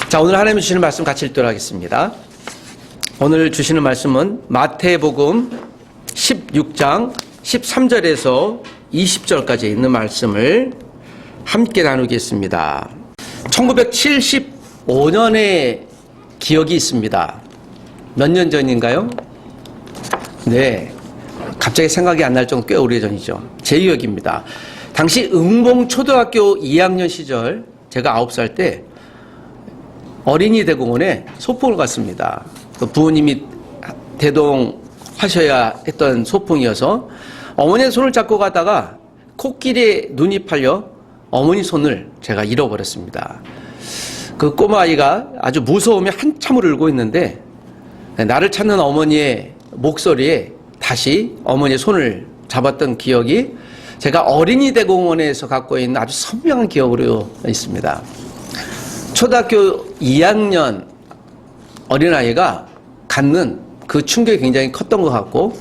자, 오늘 하나님 주시는 말씀 같이 읽도록 하겠습니다. 오늘 주시는 말씀은 마태복음 16장 13절에서 20절까지 있는 말씀을 함께 나누겠습니다. 1975년의 기억이 있습니다. 몇 년 전인가요? 네, 갑자기 생각이 안 날 정도 꽤 오래전이죠. 제 기억입니다. 당시 응봉초등학교 2학년 시절 제가 9살 때 어린이 대공원에 소풍을 갔습니다. 부모님이 대동하셔야 했던 소풍이어서 어머니의 손을 잡고 가다가 코끼리에 눈이 팔려 어머니 손을 제가 잃어버렸습니다. 그 꼬마아이가 아주 무서우며 한참을 울고 있는데 나를 찾는 어머니의 목소리에 다시 어머니의 손을 잡았던 기억이 제가 어린이 대공원에서 갖고 있는 아주 선명한 기억으로 있습니다. 초등학교 2학년 어린아이가 갖는 그 충격이 굉장히 컸던 것 같고,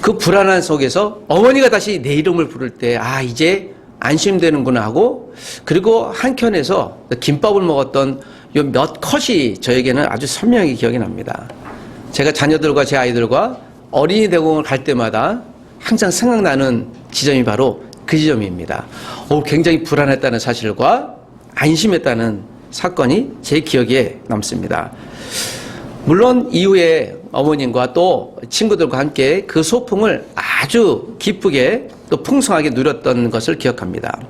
그 불안한 속에서 어머니가 다시 내 이름을 부를 때 이제 안심되는구나 하고, 그리고 한켠에서 김밥을 먹었던 요 몇 컷이 저에게는 아주 선명하게 기억이 납니다. 제가 자녀들과 제 아이들과 어린이 대공원을 갈 때마다 항상 생각나는 지점이 바로 그 지점입니다. 굉장히 불안했다는 사실과 안심했다는 사건이 제 기억에 남습니다. 물론 이후에 어머님과 또 친구들과 함께 그 소풍을 아주 기쁘게 또 풍성하게 누렸던 것을 기억합니다.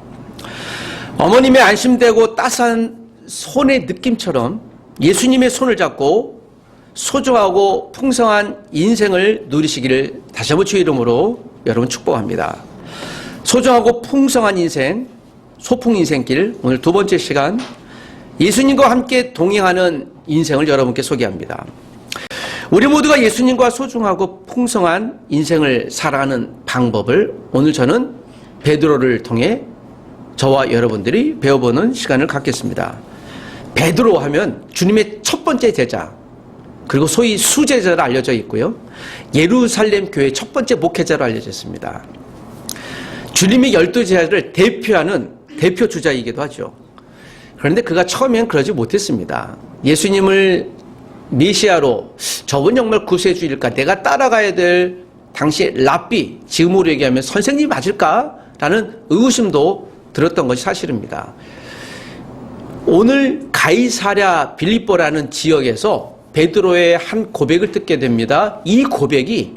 어머님의 안심되고 따스한 손의 느낌처럼 예수님의 손을 잡고 소중하고 풍성한 인생을 누리시기를 다시 한번 주의 이름으로 여러분 축복합니다. 소중하고 풍성한 인생, 소풍 인생길, 오늘 두 번째 시간 예수님과 함께 동행하는 인생을 여러분께 소개합니다. 우리 모두가 예수님과 소중하고 풍성한 인생을 살아가는 방법을 오늘 저는 베드로를 통해 저와 여러분들이 배워보는 시간을 갖겠습니다. 베드로 하면 주님의 첫 번째 제자, 그리고 소위 수제자로 알려져 있고요, 예루살렘 교회의 첫 번째 목회자로 알려져 있습니다. 주님의 12제자를 대표하는 대표 주자이기도 하죠. 그런데 그가 처음엔 그러지 못했습니다. 예수님을 메시아로, 저분 정말 구세주일까, 내가 따라가야 될 당시 랍비, 지금으로 얘기하면 선생님이 맞을까? 라는 의구심도 들었던 것이 사실입니다. 오늘 가이사랴 빌립보라는 지역에서 베드로의 한 고백을 듣게 됩니다. 이 고백이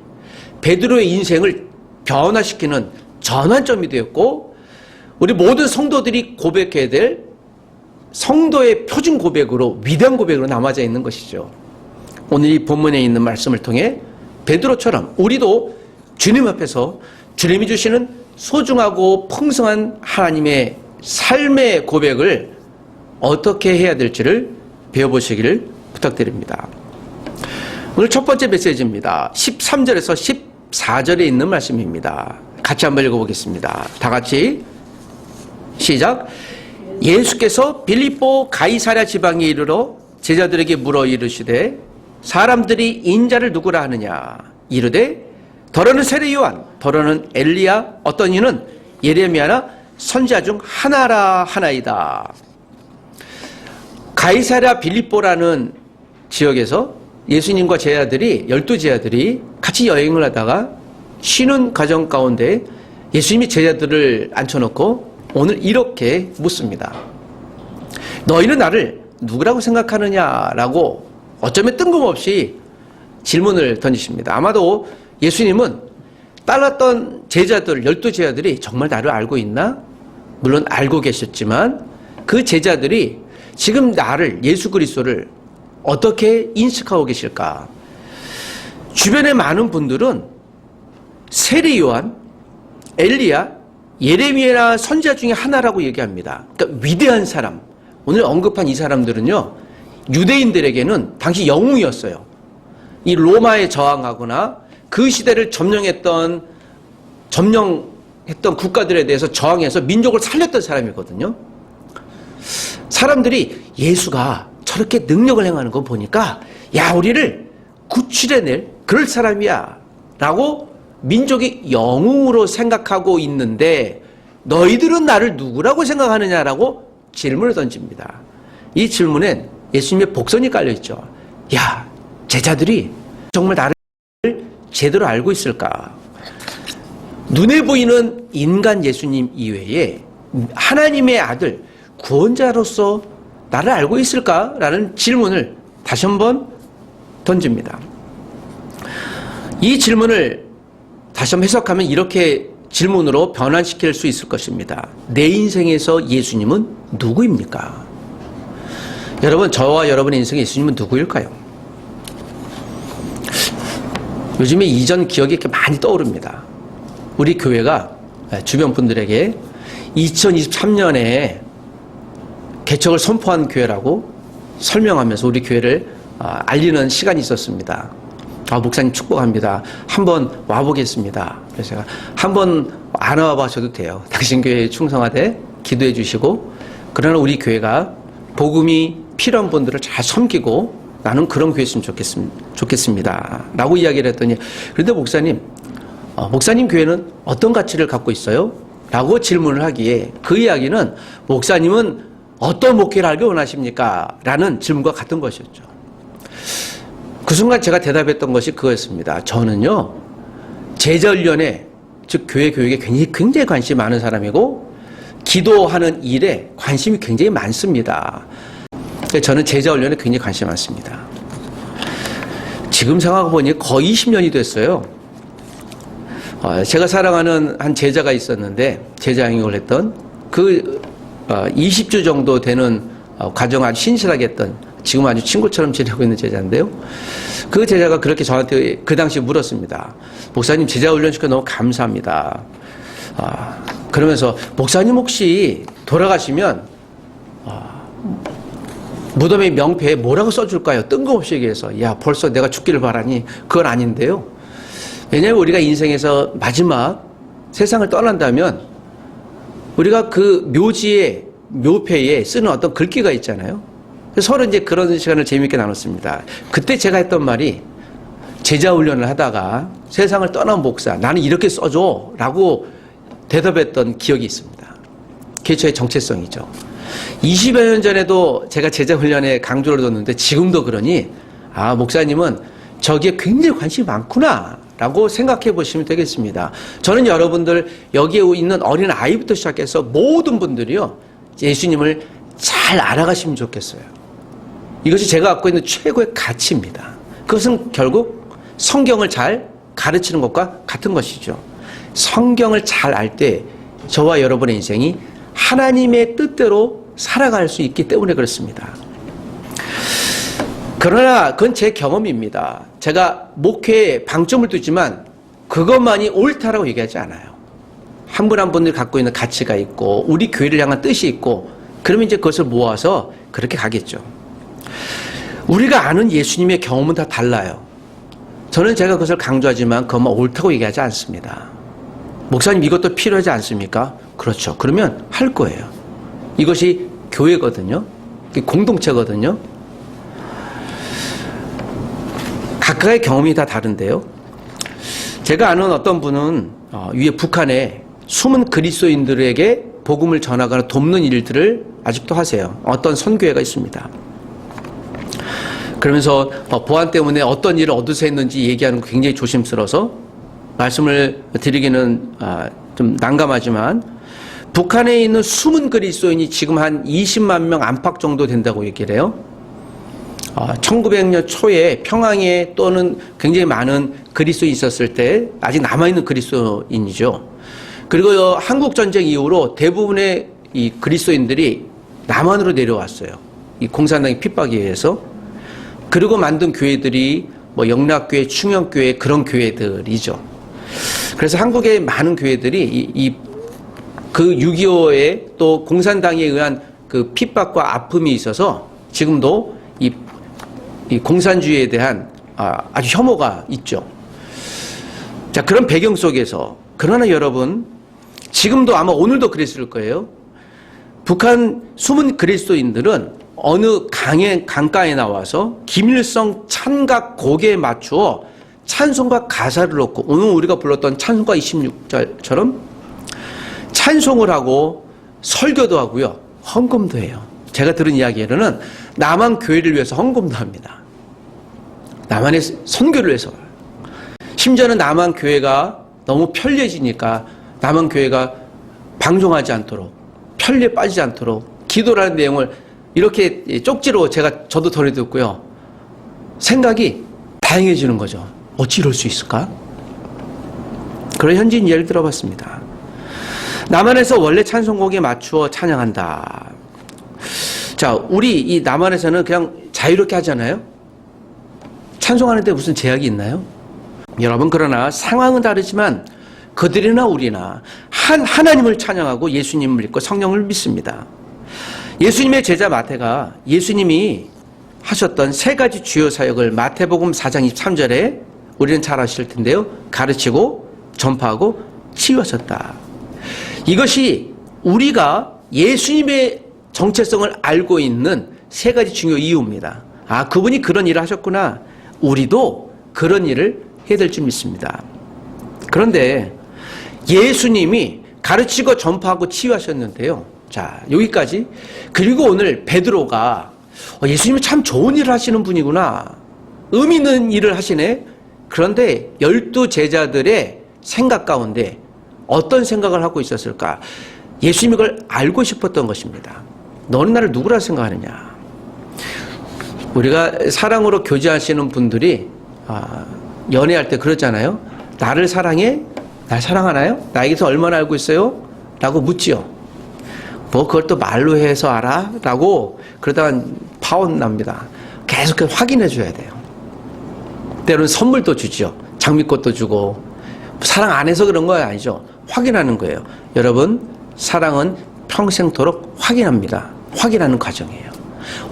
베드로의 인생을 변화시키는 전환점이 되었고, 우리 모든 성도들이 고백해야 될 성도의 표준 고백으로, 위대한 고백으로 남아져 있는 것이죠. 오늘 이 본문에 있는 말씀을 통해 베드로처럼 우리도 주님 앞에서 주님이 주시는 소중하고 풍성한 하나님의 삶의 고백을 어떻게 해야 될지를 배워보시기를 부탁드립니다. 오늘 첫 번째 메시지입니다. 13절에서 14절에 있는 말씀입니다. 같이 한번 읽어보겠습니다. 다 같이 시작. 예수께서 빌립보 가이사랴 지방에 이르러 제자들에게 물어 이르시되 사람들이 인자를 누구라 하느냐. 이르되 더러는 세례 요한, 더러는 엘리야, 어떤 이는 예레미야나 선지자 중 하나라 하나이다. 가이사랴 빌립보라는 지역에서 예수님과 제자들이, 12제자들이 같이 여행을 하다가 쉬는 과정 가운데 예수님이 제자들을 앉혀놓고 오늘 이렇게 묻습니다. 너희는 나를 누구라고 생각하느냐라고 어쩌면 뜬금없이 질문을 던지십니다. 아마도 예수님은 따랐던 제자들, 12제자들이 정말 나를 알고 있나? 물론 알고 계셨지만 그 제자들이 지금 나를, 예수 그리스도를 어떻게 인식하고 계실까? 주변의 많은 분들은 세례 요한, 엘리야, 예레미야나 선지자 중에 하나라고 얘기합니다. 그러니까 위대한 사람. 오늘 언급한 이 사람들은요, 유대인들에게는 당시 영웅이었어요. 이 로마에 저항하거나 그 시대를 점령했던 국가들에 대해서 저항해서 민족을 살렸던 사람이거든요. 사람들이 예수가 저렇게 능력을 행하는 거 보니까 우리를 구출해낼 그럴 사람이야 라고 민족의 영웅으로 생각하고 있는데 너희들은 나를 누구라고 생각하느냐라고 질문을 던집니다. 이 질문엔 예수님의 복선이 깔려있죠. 야, 제자들이 정말 나를 제대로 알고 있을까? 눈에 보이는 인간 예수님 이외에 하나님의 아들, 구원자로서 나를 알고 있을까라는 질문을 다시 한번 던집니다. 이 질문을 다시 한번 해석하면 이렇게 질문으로 변환시킬 수 있을 것입니다. 내 인생에서 예수님은 누구입니까? 여러분, 저와 여러분의 인생에 예수님은 누구일까요? 요즘에 이전 기억이 이렇게 많이 떠오릅니다. 우리 교회가 주변 분들에게 2023년에 개척을 선포한 교회라고 설명하면서 우리 교회를 알리는 시간이 있었습니다. 목사님 축복합니다. 한번 와보겠습니다. 그래서 제가 한번 안 와봐셔도 돼요. 당신 교회에 충성하되 기도해 주시고, 그러나 우리 교회가 복음이 필요한 분들을 잘 섬기고 나는 그런 교회였으면 좋겠습니다. 라고 이야기를 했더니, 그런데 목사님, 목사님 교회는 어떤 가치를 갖고 있어요? 라고 질문을 하기에 그 이야기는 목사님은 어떤 목회를 알기 원하십니까? 라는 질문과 같은 것이었죠. 그 순간 제가 대답했던 것이 그거였습니다. 저는요, 제자훈련에, 즉 교회 교육에 굉장히 관심이 많은 사람이고 기도하는 일에 관심이 굉장히 많습니다. 저는 제자훈련에 굉장히 관심이 많습니다. 지금 생각해보니 거의 20년이 됐어요. 제가 사랑하는 한 제자가 있었는데, 제자행역을 했던 20주 정도 되는 과정을 아주 신실하게 했던, 지금 아주 친구처럼 지내고 있는 제자인데요. 그 제자가 그렇게 저한테 그 당시 물었습니다. 목사님, 제자 훈련시켜 너무 감사합니다. 그러면서 목사님 혹시 돌아가시면 무덤의 명패에 뭐라고 써줄까요? 뜬금없이 얘기해서, 야, 벌써 내가 죽기를 바라니 그건 아닌데요. 왜냐하면 우리가 인생에서 마지막 세상을 떠난다면 우리가 그 묘지에, 묘패에 쓰는 어떤 글귀가 있잖아요. 서로 이제 그런 시간을 재미있게 나눴습니다. 그때 제가 했던 말이, 제자훈련을 하다가 세상을 떠난 목사, 나는 이렇게 써줘 라고 대답했던 기억이 있습니다. 그게 저의 정체성이죠. 20여 년 전에도 제가 제자훈련에 강조를 뒀는데 지금도 그러니, 목사님은 저기에 굉장히 관심이 많구나 라고 생각해 보시면 되겠습니다. 저는 여러분들, 여기에 있는 어린 아이부터 시작해서 모든 분들이요, 예수님을 잘 알아가시면 좋겠어요. 이것이 제가 갖고 있는 최고의 가치입니다. 그것은 결국 성경을 잘 가르치는 것과 같은 것이죠. 성경을 잘 알 때 저와 여러분의 인생이 하나님의 뜻대로 살아갈 수 있기 때문에 그렇습니다. 그러나 그건 제 경험입니다. 제가 목회에 방점을 두지만 그것만이 옳다라고 얘기하지 않아요. 한 분 한 분들 갖고 있는 가치가 있고 우리 교회를 향한 뜻이 있고, 그러면 이제 그것을 모아서 그렇게 가겠죠. 우리가 아는 예수님의 경험은 다 달라요. 저는 제가 그것을 강조하지만 그것만 옳다고 얘기하지 않습니다. 목사님, 이것도 필요하지 않습니까? 그렇죠. 그러면 할 거예요. 이것이 교회거든요. 공동체거든요. 각각의 경험이 다 다른데요. 제가 아는 어떤 분은 위에 북한에 숨은 그리스도인들에게 복음을 전하거나 돕는 일들을 아직도 하세요. 어떤 선교회가 있습니다. 그러면서 보안 때문에 어떤 일을 어디서 했는지 얘기하는 거 굉장히 조심스러워서 말씀을 드리기는 좀 난감하지만, 북한에 있는 숨은 그리스도인이 지금 한 20만 명 안팎 정도 된다고 얘기를 해요. 1900년 초에 평양에 또는 굉장히 많은 그리스도인이 있었을 때 아직 남아있는 그리스도인이죠. 그리고 한국전쟁 이후로 대부분의 이 그리스도인들이 남한으로 내려왔어요. 이 공산당의 핍박에 의해서. 그리고 만든 교회들이 뭐 영락교회, 충영교회, 그런 교회들이죠. 그래서 한국의 많은 교회들이 그 6.25에 또 공산당에 의한 그 핍박과 아픔이 있어서 지금도 이 공산주의에 대한 아주 혐오가 있죠. 자, 그런 배경 속에서, 그러나 여러분, 지금도 아마 오늘도 그랬을 거예요. 북한 숨은 그리스도인들은 어느 강가에 나와서 김일성 찬각 곡에 맞추어 찬송과 가사를 넣고, 오늘 우리가 불렀던 찬송가 26절처럼 찬송을 하고 설교도 하고요, 헌금도 해요. 제가 들은 이야기로는 남한 교회를 위해서 헌금도 합니다. 남한의 선교를 위해서. 심지어는 남한 교회가 너무 편리해지니까 남한 교회가 방종하지 않도록, 편리에 빠지지 않도록 기도라는 내용을 이렇게 쪽지로 저도 전해듣고요. 생각이 다양해지는 거죠. 어찌 이럴 수 있을까? 그런 현지인 이야기를 들어봤습니다. 남한에서 원래 찬송곡에 맞추어 찬양한다. 자, 우리 이 남한에서는 그냥 자유롭게 하잖아요. 찬송하는데 무슨 제약이 있나요? 여러분, 그러나 상황은 다르지만 그들이나 우리나 하나님을 찬양하고 예수님을 믿고 성령을 믿습니다. 예수님의 제자 마태가 예수님이 하셨던 세 가지 주요 사역을 마태복음 4장 23절에 우리는 잘 아실 텐데요. 가르치고 전파하고 치유하셨다. 이것이 우리가 예수님의 정체성을 알고 있는 세 가지 중요 이유입니다. 아, 그분이 그런 일을 하셨구나. 우리도 그런 일을 해야 될 줄 믿습니다. 그런데 예수님이 가르치고 전파하고 치유하셨는데요. 자, 여기까지. 그리고 오늘 베드로가 예수님이 참 좋은 일을 하시는 분이구나. 의미 있는 일을 하시네. 그런데 12 제자들의 생각 가운데 어떤 생각을 하고 있었을까? 예수님이 그걸 알고 싶었던 것입니다. 너는 나를 누구라 생각하느냐? 우리가 사랑으로 교제하시는 분들이 연애할 때 그러잖아요. 나를 사랑해? 날 사랑하나요? 나에게서 얼마나 알고 있어요? 라고 묻지요. 뭐 그걸 또 말로 해서 알아? 라고 그러다가 파혼 납니다. 계속 확인해 줘야 돼요. 때로는 선물도 주죠. 장미꽃도 주고. 사랑 안 해서 그런 거 아니죠. 확인하는 거예요. 여러분, 사랑은 평생토록 확인합니다. 확인하는 과정이에요.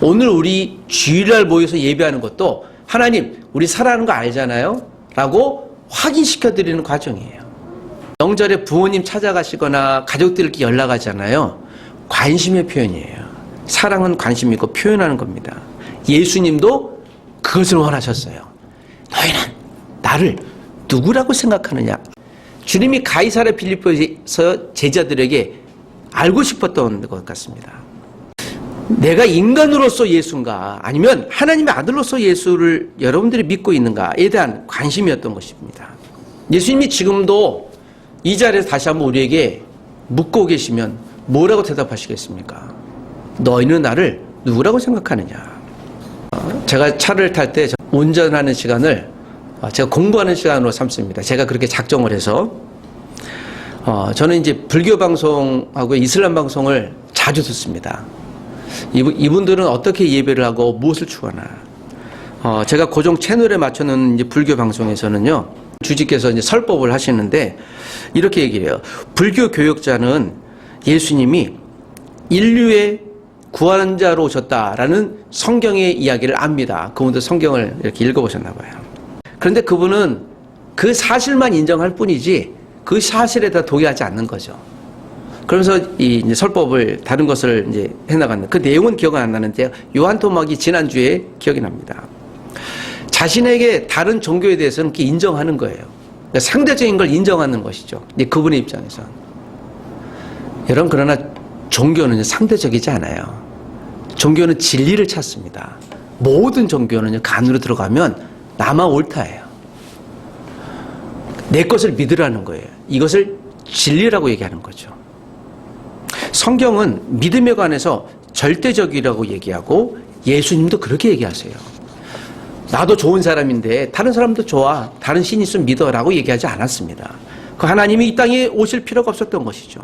오늘 우리 주일날 모여서 예배하는 것도 하나님, 우리 사랑하는 거 알잖아요? 라고 확인시켜 드리는 과정이에요. 명절에 부모님 찾아가시거나 가족들 이렇게 연락하잖아요. 관심의 표현이에요. 사랑은 관심이고 표현하는 겁니다. 예수님도 그것을 원하셨어요. 너희는 나를 누구라고 생각하느냐? 주님이 가이사랴 빌립보에서 제자들에게 알고 싶었던 것 같습니다. 내가 인간으로서 예수인가 아니면 하나님의 아들로서 예수를 여러분들이 믿고 있는가에 대한 관심이었던 것입니다. 예수님이 지금도 이 자리에서 다시 한번 우리에게 묻고 계시면 뭐라고 대답하시겠습니까? 너희는 나를 누구라고 생각하느냐? 제가 차를 탈 때 운전하는 시간을 제가 공부하는 시간으로 삼습니다. 제가 그렇게 작정을 해서 저는 이제 불교 방송하고 이슬람 방송을 자주 듣습니다. 이분들은 어떻게 예배를 하고 무엇을 추구하나? 제가 고정 채널에 맞춰놓은 이제 불교 방송에서는요, 주지께서 이제 설법을 하시는데 이렇게 얘기해요. 불교 교역자는 예수님이 인류의 구원자로 오셨다라는 성경의 이야기를 압니다. 그분도 성경을 이렇게 읽어보셨나 봐요. 그런데 그분은 그 사실만 인정할 뿐이지 그 사실에 다 동의하지 않는 거죠. 그러면서 이 이제 설법을 다른 것을 이제 해나갔는데 그 내용은 기억은 안 나는데 요한 토막이 지난주에 기억이 납니다. 자신에게 다른 종교에 대해서는 그렇게 인정하는 거예요. 그러니까 상대적인 걸 인정하는 것이죠. 이제 그분의 입장에서. 여러분, 그러나 종교는 상대적이지 않아요. 종교는 진리를 찾습니다. 모든 종교는 간으로 들어가면 나만 옳다예요. 내 것을 믿으라는 거예요. 이것을 진리라고 얘기하는 거죠. 성경은 믿음에 관해서 절대적이라고 얘기하고 예수님도 그렇게 얘기하세요. 나도 좋은 사람인데 다른 사람도 좋아, 다른 신이 있으면 믿어라고 얘기하지 않았습니다. 그 하나님이 이 땅에 오실 필요가 없었던 것이죠.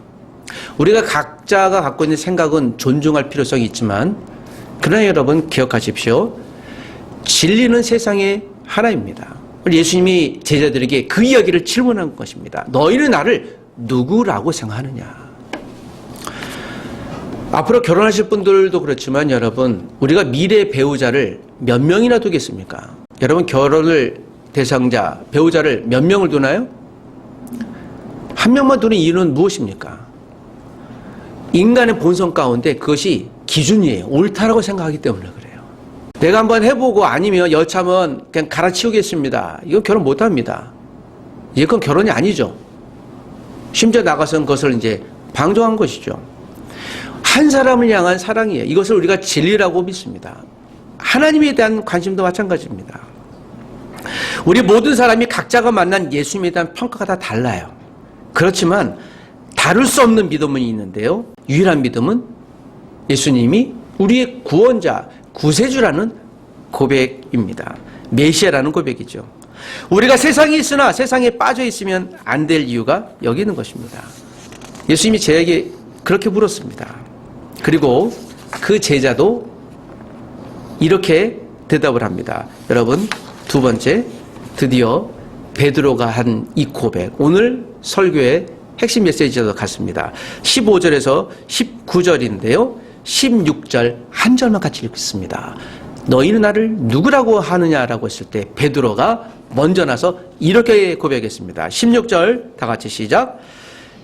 우리가 각자가 갖고 있는 생각은 존중할 필요성이 있지만 그러나 여러분 기억하십시오. 진리는 세상의 하나입니다. 예수님이 제자들에게 그 이야기를 질문한 것입니다. 너희는 나를 누구라고 생각하느냐? 앞으로 결혼하실 분들도 그렇지만 여러분, 우리가 미래 배우자를 몇 명이나 두겠습니까? 여러분, 결혼을 대상자, 배우자를 몇 명을 두나요? 한 명만 두는 이유는 무엇입니까? 인간의 본성 가운데 그것이 기준이에요. 옳다라고 생각하기 때문에 그래요. 내가 한번 해보고 아니면 여차하면 그냥 갈아치우겠습니다. 이건 결혼 못합니다. 이건 결혼이 아니죠. 심지어 나가서는 그것을 이제 방종한 것이죠. 한 사람을 향한 사랑이에요. 이것을 우리가 진리라고 믿습니다. 하나님에 대한 관심도 마찬가지입니다. 우리 모든 사람이 각자가 만난 예수님에 대한 평가가 다 달라요. 그렇지만 다룰 수 없는 믿음은 있는데요. 유일한 믿음은 예수님이 우리의 구원자, 구세주라는 고백입니다. 메시아라는 고백이죠. 우리가 세상에 있으나 세상에 빠져 있으면 안 될 이유가 여기 있는 것입니다. 예수님이 제에게 그렇게 물었습니다. 그리고 그 제자도 이렇게 대답을 합니다. 여러분, 두 번째, 드디어 베드로가 한 이 고백, 오늘 설교의 핵심 메시지도 같습니다. 15절에서 19절인데요. 16절 한 절만 같이 읽습니다. 너희는 나를 누구라고 하느냐라고 했을 때 베드로가 먼저 나서 이렇게 고백했습니다. 16절 다 같이 시작.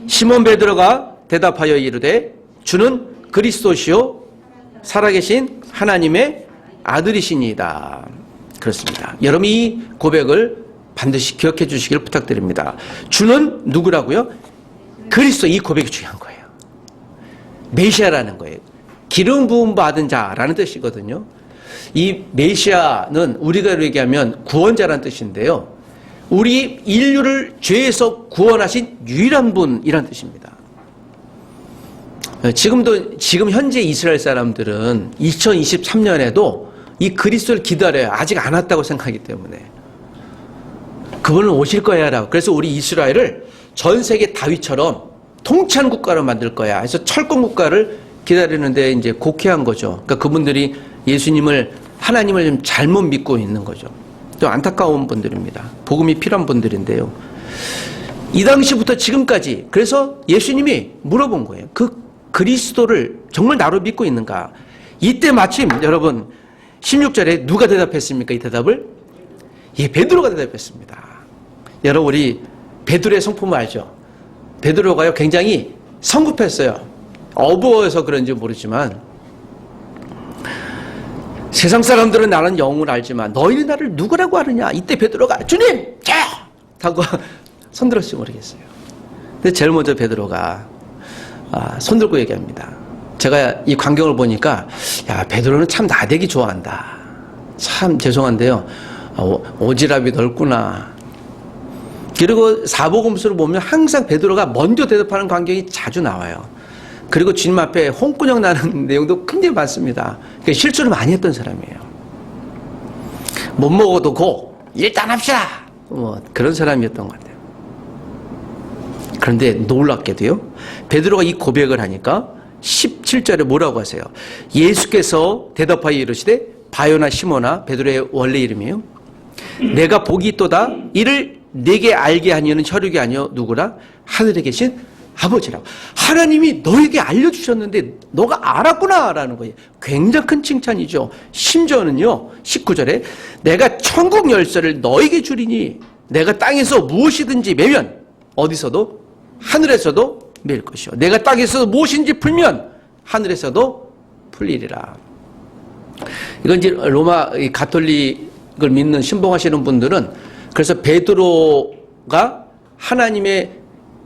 시몬 베드로가 대답하여 이르되 주는 그리스도시요 살아계신 하나님의 아들이시니이다. 그렇습니다. 여러분 이 고백을 반드시 기억해 주시길 부탁드립니다. 주는 누구라고요? 그리스도. 이 고백이 중요한 거예요. 메시아라는 거예요. 기름 부음 받은 자라는 뜻이거든요. 이 메시아는 우리가 얘기하면 구원자라는 뜻인데요. 우리 인류를 죄에서 구원하신 유일한 분이라는 뜻입니다. 지금 현재 이스라엘 사람들은 2023년에도 이 그리스도를 기다려요. 아직 안 왔다고 생각하기 때문에. 그분은 오실 거야 라고. 그래서 우리 이스라엘을 전 세계 다윗처럼 통치한 국가로 만들 거야. 그래서 철권 국가를 기다리는데 이제 곡해한 거죠. 그러니까 그분들이 예수님을, 하나님을 좀 잘못 믿고 있는 거죠. 또 안타까운 분들입니다. 복음이 필요한 분들인데요. 이 당시부터 지금까지 그래서 예수님이 물어본 거예요. 그 그리스도를 정말 나로 믿고 있는가? 이때 마침 여러분 16절에 누가 대답했습니까? 이 대답을? 예, 베드로가 대답했습니다. 여러분 우리 베드로의 성품을 알죠? 베드로가요 굉장히 성급했어요. 어부어서 그런지 모르지만 세상 사람들은 나는 영을 알지만 너희는 나를 누구라고 하느냐? 이때 베드로가 주님! 저요! 하고 손들었지 모르겠어요. 근데 제일 먼저 베드로가 손들고 얘기합니다. 제가 이 광경을 보니까 야 베드로는 참 나대기 좋아한다. 참 죄송한데요. 오지랖이 넓구나. 그리고 사복음서를 보면 항상 베드로가 먼저 대답하는 광경이 자주 나와요. 그리고 주님 앞에 홍군형 나는 내용도 굉장히 많습니다. 그러니까 실수를 많이 했던 사람이에요. 못 먹어도 고 일단 합시다. 뭐 그런 사람이었던 것 같아요. 그런데 놀랍게도요. 베드로가 이 고백을 하니까 17절에 뭐라고 하세요? 예수께서 대답하여 이르시되 바요나 시모나, 베드로의 원래 이름이에요. 내가 복이 있도다. 이를 내게 알게 한 이유는 혈육이 아니요 누구라? 하늘에 계신 아버지라고. 하나님이 너에게 알려주셨는데 너가 알았구나 라는 거예요. 굉장히 큰 칭찬이죠. 심지어는요 19절에 내가 천국 열쇠를 너에게 주리니 내가 땅에서 무엇이든지 매면 어디서도 하늘에서도 매일 것이요 내가 땅에서 무엇인지 풀면 하늘에서도 풀리리라. 이건 이제 로마 가톨릭을 믿는 신봉하시는 분들은 그래서 베드로가 하나님의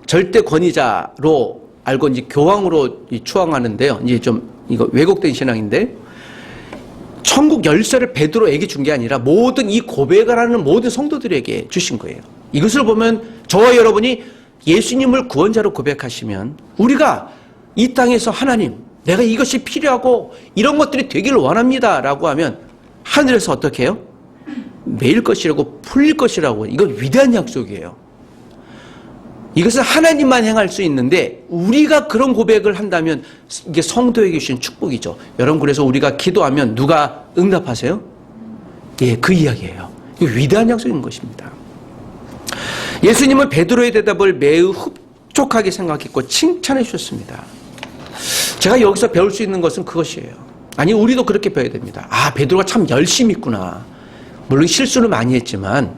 절대 권위자로 알고 이제 교황으로 추앙하는데요. 이제 좀 이거 왜곡된 신앙인데 천국 열쇠를 베드로에게 준 게 아니라 모든 이 고백을 하는 모든 성도들에게 주신 거예요. 이것을 보면 저와 여러분이 예수님을 구원자로 고백하시면 우리가 이 땅에서 하나님 내가 이것이 필요하고 이런 것들이 되기를 원합니다 라고 하면 하늘에서 어떻게 해요? 매일 것이라고 풀릴 것이라고. 이건 위대한 약속이에요. 이것은 하나님만 행할 수 있는데 우리가 그런 고백을 한다면 이게 성도에게 주신 축복이죠. 여러분 그래서 우리가 기도하면 누가 응답하세요? 예, 그 이야기예요. 이거 위대한 약속인 것입니다. 예수님은 베드로의 대답을 매우 흡족하게 생각했고 칭찬해 주셨습니다. 제가 여기서 배울 수 있는 것은 그것이에요. 아니 우리도 그렇게 배워야 됩니다. 아 베드로가 참 열심히 있구나. 물론 실수는 많이 했지만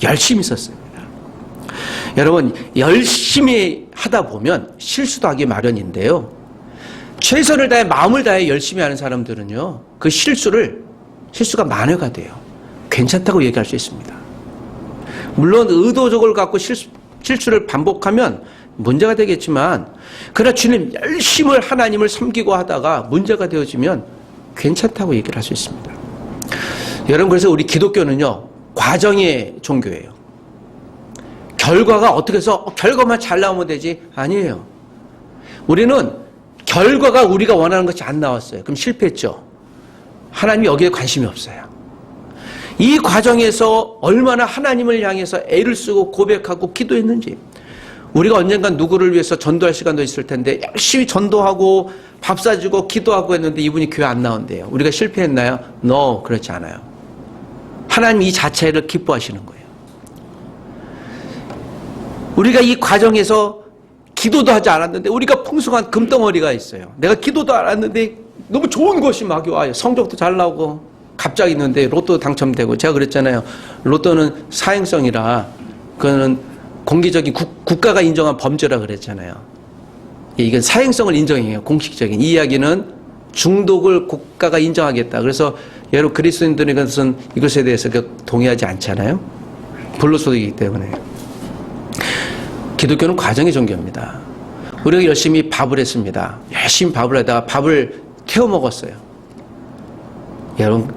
열심히 있었습니다. 여러분 열심히 하다 보면 실수도 하기 마련인데요. 최선을 다해 마음을 다해 열심히 하는 사람들은요. 그 실수가 만회가 돼요. 괜찮다고 얘기할 수 있습니다. 물론 의도적으로 갖고 실수를 반복하면 문제가 되겠지만, 그러나 주님 열심을 하나님을 섬기고 하다가 문제가 되어지면 괜찮다고 얘기를 할 수 있습니다. 여러분, 그래서 우리 기독교는요, 과정의 종교예요. 결과가 어떻게 해서 결과만 잘 나오면 되지? 아니에요. 우리는 결과가 우리가 원하는 것이 안 나왔어요. 그럼 실패했죠. 하나님이 여기에 관심이 없어요. 이 과정에서 얼마나 하나님을 향해서 애를 쓰고 고백하고 기도했는지. 우리가 언젠간 누구를 위해서 전도할 시간도 있을 텐데 열심히 전도하고 밥 사주고 기도하고 했는데 이분이 교회 안 나온대요. 우리가 실패했나요? No, 그렇지 않아요. 하나님 이 자체를 기뻐하시는 거예요. 우리가 이 과정에서 기도도 하지 않았는데 우리가 풍성한 금덩어리가 있어요. 내가 기도도 안 했는데 너무 좋은 것이 막 와요. 성적도 잘 나오고 갑자기 있는데 로또 당첨되고. 제가 그랬잖아요. 로또는 사행성이라 그거는 공개적인 국가가 인정한 범죄라 그랬잖아요. 이건 사행성을 인정해요. 공식적인. 이 이야기는 중독을 국가가 인정하겠다. 그래서 여러분 그리스도인들은 이것에 대해서 동의하지 않잖아요. 불로소득이기 때문에. 기독교는 과정의 종교입니다. 우리가 열심히 밥을 했습니다. 열심히 밥을 하다가 밥을 태워 먹었어요. 여러분,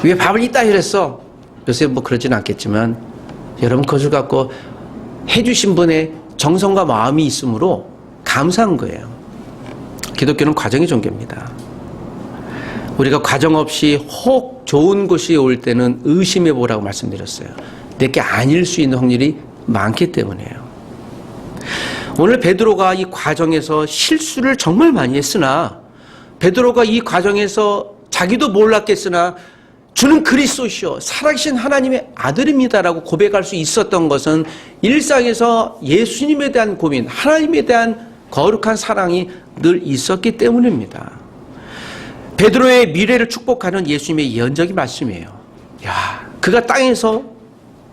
왜 밥을 이따위 했어? 요새 뭐 그러진 않겠지만, 여러분 그것을 갖고 해주신 분의 정성과 마음이 있으므로 감사한 거예요. 기독교는 과정의 종교입니다. 우리가 과정 없이 혹 좋은 것이 올 때는 의심해 보라고 말씀드렸어요. 내게 아닐 수 있는 확률이 많기 때문이에요. 오늘 베드로가 이 과정에서 실수를 정말 많이 했으나, 베드로가 이 과정에서 자기도 몰랐겠으나 주는 그리스도시요 살아계신 하나님의 아들입니다라고 고백할 수 있었던 것은 일상에서 예수님에 대한 고민, 하나님에 대한 거룩한 사랑이 늘 있었기 때문입니다. 베드로의 미래를 축복하는 예수님의 예언적인 말씀이에요. 야, 그가 땅에서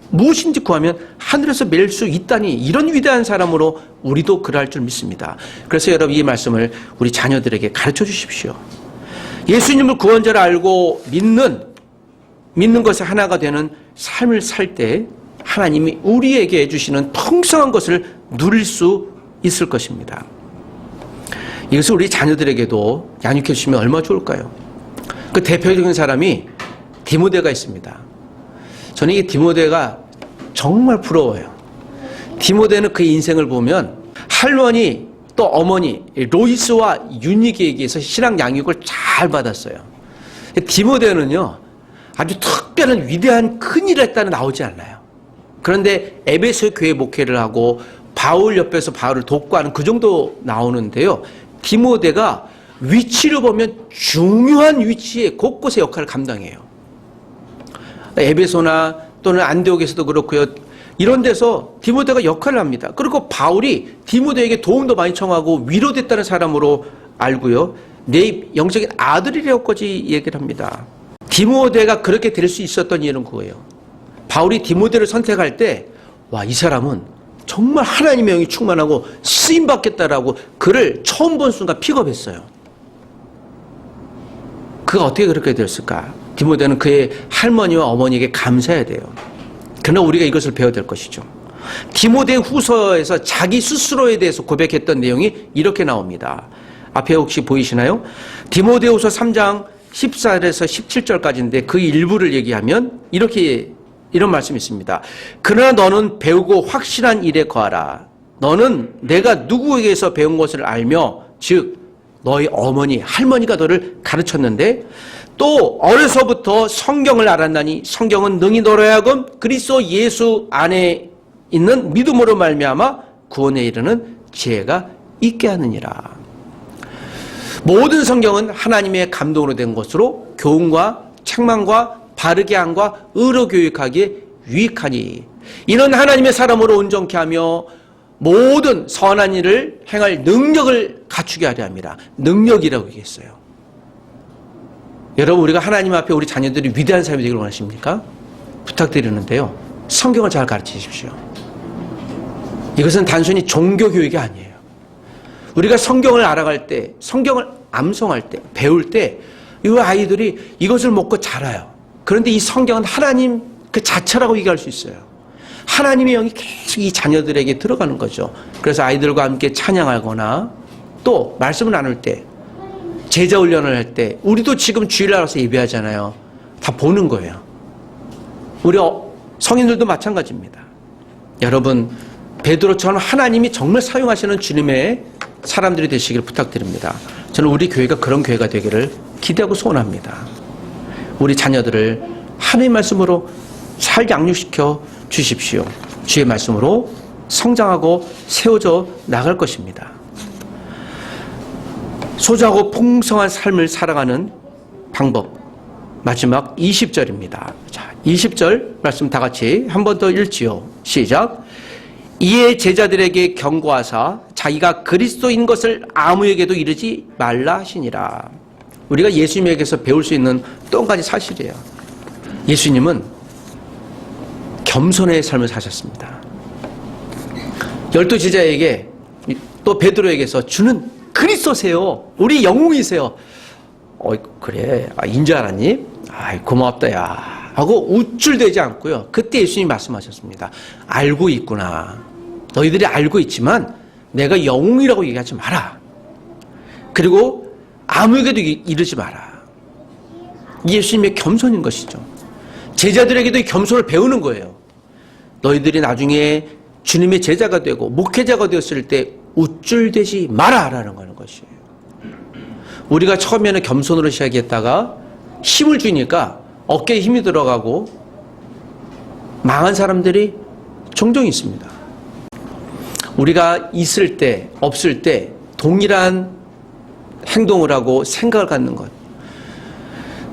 무엇인지 구하면 하늘에서 맬 수 있다니, 이런 위대한 사람으로 우리도 그럴 줄 믿습니다. 그래서 여러분 이 말씀을 우리 자녀들에게 가르쳐 주십시오. 예수님을 구원자를 알고 믿는 것에 하나가 되는 삶을 살 때 하나님이 우리에게 해주시는 풍성한 것을 누릴 수 있을 것입니다. 이것을 우리 자녀들에게도 양육해 주시면 얼마나 좋을까요? 그 대표적인 사람이 디모데가 있습니다. 저는 이 디모데가 정말 부러워요. 디모데는 그의 인생을 보면 할머니 또 어머니 로이스와 유니게에게서 신앙 양육을 잘 받았어요. 디모데는요, 아주 특별한 위대한 큰일을 했다는 나오지 않아요. 그런데 에베소 교회 목회를 하고 바울 옆에서 바울을 돕고 하는 그 정도 나오는데요. 디모데가 위치를 보면 중요한 위치에 곳곳에 역할을 감당해요. 에베소나 또는 안디옥에서도 그렇고요. 이런 데서 디모데가 역할을 합니다. 그리고 바울이 디모데에게 도움도 많이 청하고 위로됐다는 사람으로 알고요. 내 영적인 아들이라고까지 얘기를 합니다. 디모데가 그렇게 될 수 있었던 이유는 그거예요. 바울이 디모데를 선택할 때, 와, 이 사람은 정말 하나님의 영이 충만하고 쓰임받겠다라고 그를 처음 본 순간 픽업했어요. 그가 어떻게 그렇게 됐을까? 디모데는 그의 할머니와 어머니에게 감사해야 돼요. 그러나 우리가 이것을 배워야 될 것이죠. 디모데 후서에서 자기 스스로에 대해서 고백했던 내용이 이렇게 나옵니다. 앞에 혹시 보이시나요? 디모데 후서 3장 14절에서 17절까지인데 그 일부를 얘기하면 이런 말씀이 있습니다. 그러나 너는 배우고 확실한 일에 거하라. 너는 내가 누구에게서 배운 것을 알며, 즉 너희 어머니, 할머니가 너를 가르쳤는데 또 어려서부터 성경을 알았나니 성경은 능히 너로 하여금 그리스도 예수 안에 있는 믿음으로 말미암아 구원에 이르는 지혜가 있게 하느니라. 모든 성경은 하나님의 감동으로 된 것으로 교훈과 책망과 바르게 함과 의로 교육하기에 유익하니 이는 하나님의 사람으로 온전케 하며 모든 선한 일을 행할 능력을 갖추게 하려 합니다. 능력이라고 얘기했어요. 여러분, 우리가 하나님 앞에 우리 자녀들이 위대한 사람이 되기를 원하십니까? 부탁드리는데요, 성경을 잘 가르치십시오. 이것은 단순히 종교 교육이 아니에요. 우리가 성경을 알아갈 때, 성경을 암송할 때, 배울 때 이 아이들이 이것을 먹고 자라요. 그런데 이 성경은 하나님 그 자체라고 얘기할 수 있어요. 하나님의 영이 계속 이 자녀들에게 들어가는 거죠. 그래서 아이들과 함께 찬양하거나 또 말씀을 나눌 때, 제자 훈련을 할 때, 우리도 지금 주일날 와서 예배하잖아요. 다 보는 거예요. 우리 성인들도 마찬가지입니다. 여러분, 베드로처럼 하나님이 정말 사용하시는 주님의 사람들이 되시기를 부탁드립니다. 저는 우리 교회가 그런 교회가 되기를 기대하고 소원합니다. 우리 자녀들을 하나님의 말씀으로 잘 양육시켜 주십시오. 주의 말씀으로 성장하고 세워져 나갈 것입니다. 소중하고 풍성한 삶을 살아가는 방법, 마지막 20절입니다. 자, 20절 말씀 다 같이 한 번 더 읽지요. 시작. 이에 제자들에게 경고하사 자기가 그리스도인 것을 아무에게도 이르지 말라 하시니라. 우리가 예수님에게서 배울 수 있는 또 한 가지 사실이에요. 예수님은 겸손의 삶을 사셨습니다. 12제자에게 또 베드로에게서 주는 그리스도세요. 우리 영웅이세요. 그래. 인줄 알았니? 고맙다 야. 하고 우쭐대지 않고요. 그때 예수님이 말씀하셨습니다. 알고 있구나. 너희들이 알고 있지만 내가 영웅이라고 얘기하지 마라. 그리고 아무에게도 이르지 마라. 예수님의 겸손인 것이죠. 제자들에게도 이 겸손을 배우는 거예요. 너희들이 나중에 주님의 제자가 되고 목회자가 되었을 때 우쭐대지 마라라는 것이에요. 우리가 처음에는 겸손으로 시작했다가 힘을 주니까 어깨에 힘이 들어가고 망한 사람들이 종종 있습니다. 우리가 있을 때 없을 때 동일한 행동을 하고 생각을 갖는 것.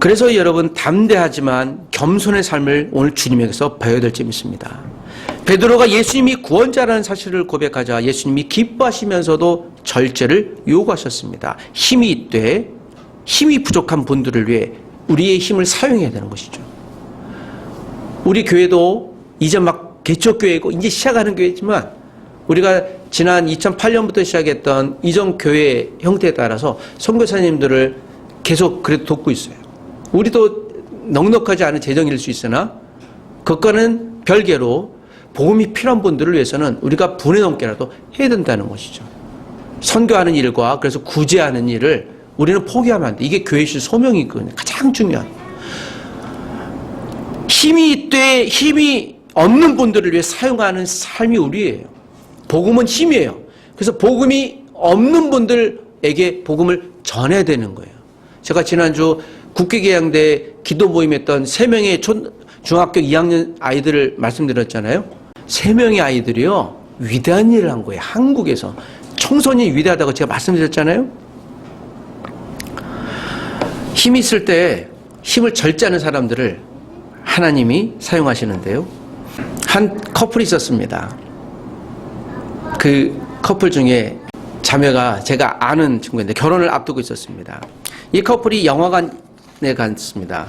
그래서 여러분 담대하지만 겸손의 삶을 오늘 주님에게서 배워야 될 점이 있습니다. 베드로가 예수님이 구원자라는 사실을 고백하자 예수님이 기뻐하시면서도 절제를 요구하셨습니다. 힘이 있되 힘이 부족한 분들을 위해 우리의 힘을 사용해야 되는 것이죠. 우리 교회도 이제 막 개척교회고 이제 시작하는 교회지만 우리가 지난 2008년부터 시작했던 이전 교회 형태에 따라서 선교사님들을 계속 그래도 돕고 있어요. 우리도 넉넉하지 않은 재정일 수 있으나 그것과는 별개로 복음이 필요한 분들을 위해서는 우리가 분에 넘게라도 해야 된다는 것이죠. 선교하는 일과 그래서 구제하는 일을 우리는 포기하면 안 돼. 이게 교회실 소명이거든요. 가장 중요한. 힘이 있되 힘이 없는 분들을 위해 사용하는 삶이 우리예요. 복음은 힘이에요. 그래서 복음이 없는 분들에게 복음을 전해야 되는 거예요. 제가 지난주 국회계양대 기도 모임했던 3명의 중학교 2학년 아이들을 말씀드렸잖아요. 3명의 아이들이요. 위대한 일을 한 거예요. 한국에서. 청소년이 위대하다고 제가 말씀드렸잖아요. 힘이 있을 때 힘을 절제하는 사람들을 하나님이 사용하시는데요. 한 커플이 있었습니다. 그 커플 중에 자매가 제가 아는 친구인데 결혼을 앞두고 있었습니다. 이 커플이 영화관에 갔습니다.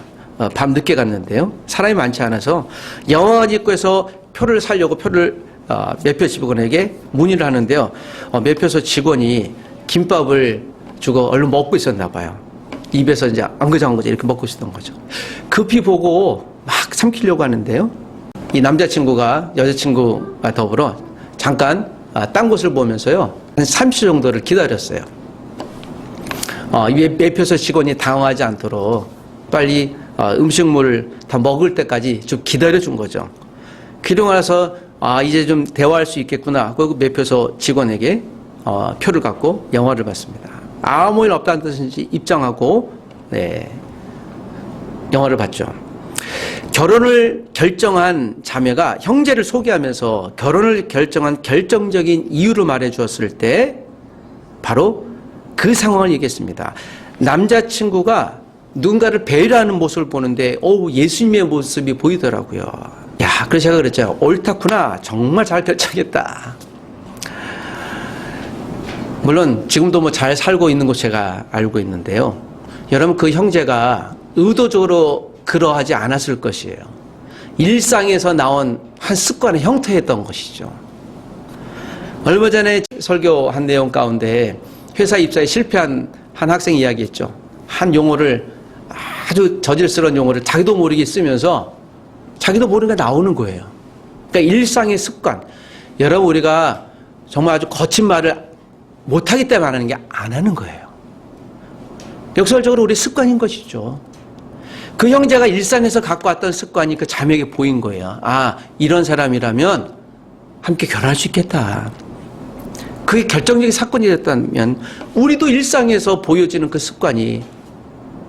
밤 늦게 갔는데요. 사람이 많지 않아서 영화관 입구에서 표를 사려고 표를 매표 직원에게 문의를 하는데요. 매표소 직원이 김밥을 주고 얼른 먹고 있었나 봐요. 입에서 이제 앙그장거지 이렇게 먹고 있었던 거죠. 급히 보고 막 삼키려고 하는데요. 이 남자친구가 여자친구와 더불어 잠깐 딴 곳을 보면서요. 한 30초 정도를 기다렸어요. 이 매표소 직원이 당황하지 않도록 빨리 음식물을 다 먹을 때까지 좀 기다려준 거죠. 그러고 나서 이제 좀 대화할 수 있겠구나. 그리고 매표소 직원에게 표를 갖고 영화를 봤습니다. 아무 일 없다는 뜻인지 입장하고 영화를 봤죠. 결혼을 결정한 자매가 형제를 소개하면서 결혼을 결정한 결정적인 이유를 말해 주었을 때 바로 그 상황을 얘기했습니다. 남자친구가 누군가를 배려하는 모습을 보는데 예수님의 모습이 보이더라고요. 그래서 제가 그랬죠. 옳다구나. 정말 잘 결정했다. 물론 지금도 뭐 잘 살고 있는 거 제가 알고 있는데요. 여러분 그 형제가 의도적으로 그러하지 않았을 것이에요. 일상에서 나온 한 습관의 형태였던 것이죠. 얼마 전에 설교한 내용 가운데 회사 입사에 실패한 한 학생이 이야기했죠. 한 용어를 아주 저질스러운 용어를 자기도 모르게 쓰면서 자기도 모르게 나오는 거예요. 그러니까 일상의 습관. 여러분, 우리가 정말 아주 거친 말을 못하기 때문에 안 하는 게 안 하는 거예요. 역설적으로 우리 습관인 것이죠. 그 형제가 일상에서 갖고 왔던 습관이 그 자매에게 보인 거예요. 아, 이런 사람이라면 함께 결혼할 수 있겠다. 그게 결정적인 사건이 됐다면 우리도 일상에서 보여지는 그 습관이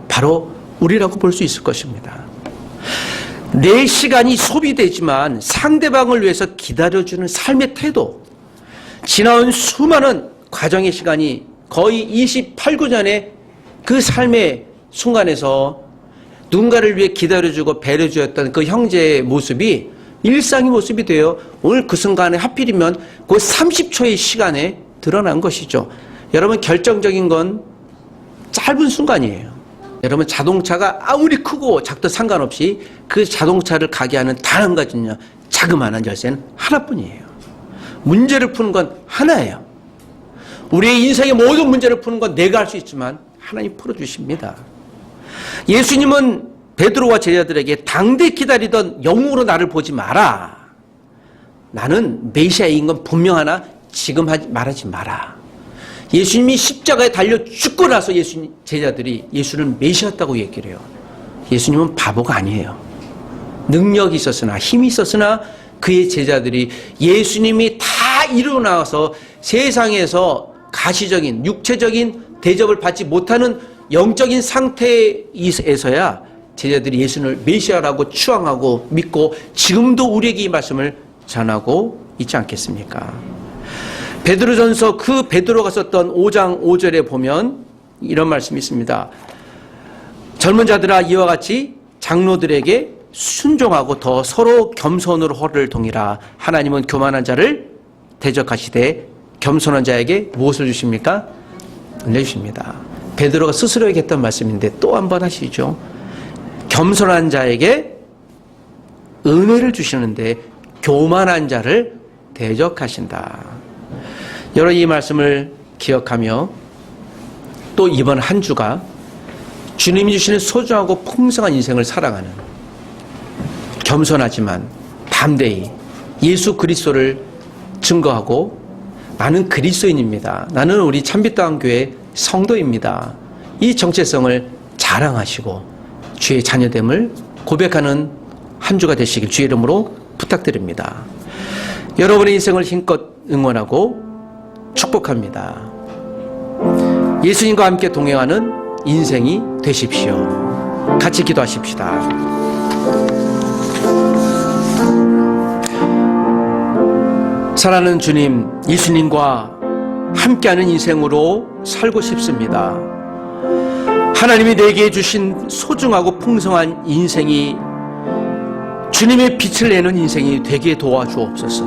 바로 우리라고 볼 수 있을 것입니다. 내 시간이 소비되지만 상대방을 위해서 기다려주는 삶의 태도, 지나온 수많은 과정의 시간이 거의 28구년의 그 삶의 순간에서 누군가를 위해 기다려주고 배려주었던 그 형제의 모습이 일상의 모습이 되어 오늘 그 순간에 하필이면 그 30초의 시간에 드러난 것이죠. 여러분, 결정적인 건 짧은 순간이에요. 여러분, 자동차가 아무리 크고 작도 상관없이 그 자동차를 가게 하는 단 한 가지는요, 자그마한 열쇠는 하나뿐이에요. 문제를 푸는 건 하나예요. 우리의 인생의 모든 문제를 푸는 건 내가 할 수 있지만 하나님 풀어주십니다. 예수님은 베드로와 제자들에게 당대 기다리던 영웅으로 나를 보지 마라. 나는 메시아인 건 분명하나 지금 말하지 마라. 예수님이 십자가에 달려 죽고 나서 제자들이 예수는 메시아였다고 얘기를 해요. 예수님은 바보가 아니에요. 능력이 있었으나 힘이 있었으나 그의 제자들이 예수님이 다 이루고 나와서 세상에서 가시적인 육체적인 대접을 받지 못하는 영적인 상태에서야 제자들이 예수를 메시아라고 추앙하고 믿고 지금도 우리에게 이 말씀을 전하고 있지 않겠습니까? 베드로전서 그 베드로가 썼던 5장 5절에 보면 이런 말씀이 있습니다. 젊은 자들아, 이와 같이 장로들에게 순종하고 더 서로 겸손으로 허를 동이라. 하나님은 교만한 자를 대적하시되 겸손한 자에게 무엇을 주십니까? 은혜 주십니다. 베드로가 스스로에게 했던 말씀인데 또 한 번 하시죠. 겸손한 자에게 은혜를 주시는데 교만한 자를 대적하신다. 여러분, 이 말씀을 기억하며 또 이번 한 주가 주님이 주시는 소중하고 풍성한 인생을 살아가는 겸손하지만 담대히 예수 그리스도를 증거하고 나는 그리스도인입니다. 나는 우리 참빛당교회 성도입니다. 이 정체성을 자랑하시고 주의 자녀됨을 고백하는 한 주가 되시길 주의 이름으로 부탁드립니다. 여러분의 인생을 힘껏 응원하고 축복합니다. 예수님과 함께 동행하는 인생이 되십시오. 같이 기도하십시다. 사랑하는 주님, 예수님과 함께하는 인생으로 살고 싶습니다. 하나님이 내게 주신 소중하고 풍성한 인생이 주님의 빛을 내는 인생이 되게 도와주옵소서.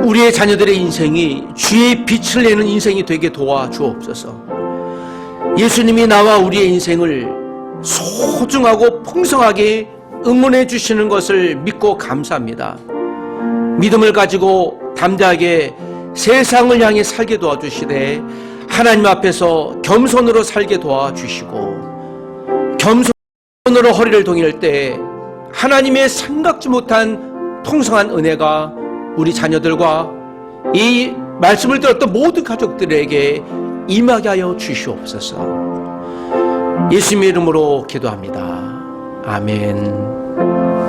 우리의 자녀들의 인생이 주의 빛을 내는 인생이 되게 도와주옵소서. 예수님이 나와 우리의 인생을 소중하고 풍성하게 응원해 주시는 것을 믿고 감사합니다. 믿음을 가지고 담대하게 세상을 향해 살게 도와주시되 하나님 앞에서 겸손으로 살게 도와주시고 겸손으로 허리를 동일 때 하나님의 생각지 못한 풍성한 은혜가 우리 자녀들과 이 말씀을 들었던 모든 가족들에게 임하게 하여 주시옵소서. 예수님의 이름으로 기도합니다. 아멘.